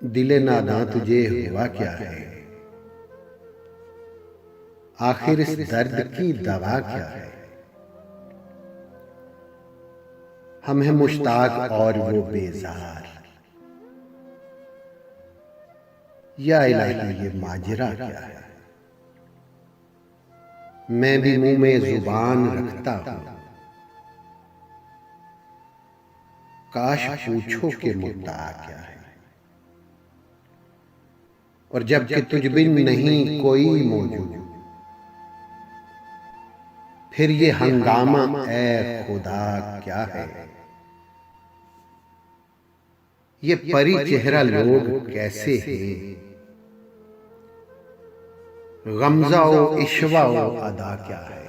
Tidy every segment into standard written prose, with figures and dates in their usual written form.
दिले नादां तुझे हुआ क्या है, आखिर इस दर्द की दवा क्या है। हम हैं मुश्ताक और वो बेजार, या इलाही ये माजरा क्या है। मैं भी मुंह में जुबान रखता हूं, काश पूछो कि मुद्दा क्या है। और जबकि तुझ बिन नहीं कोई मौजूद, फिर ये हंगामा ऐ खुदा क्या है। ये परी चेहरा लोग कैसे हैं, गमज़ा-ओ इश्वा-ओ अदा क्या है।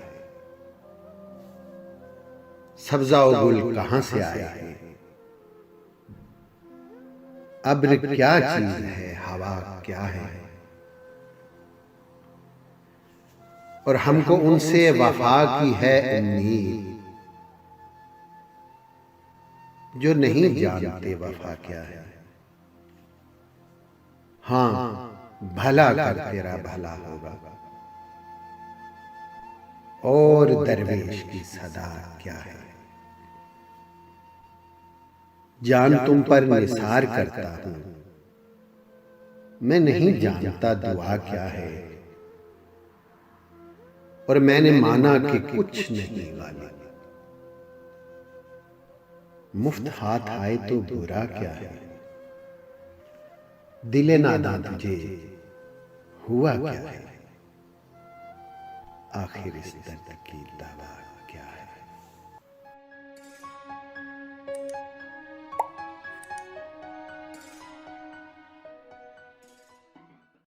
सब्ज़ा-ओ गुल कहां से आए हैं, अब्र क्या चीज है, हवा क्या है। और हमको उनसे वफा की है उम्मीद, जो नहीं जानते वफा क्या है। हां भला कर तेरा भला होगा, और दरवेश की सदा क्या है। जान तुम पर निसार करता हूं, मैं नहीं जानता दुआ क्या है। और मैंने माना कि कुछ नहीं वाली, मुफ्त हाथ आए तो बुरा क्या है। दिले नादां तुझे हुआ क्या है, आखिर इस दर्द की दवा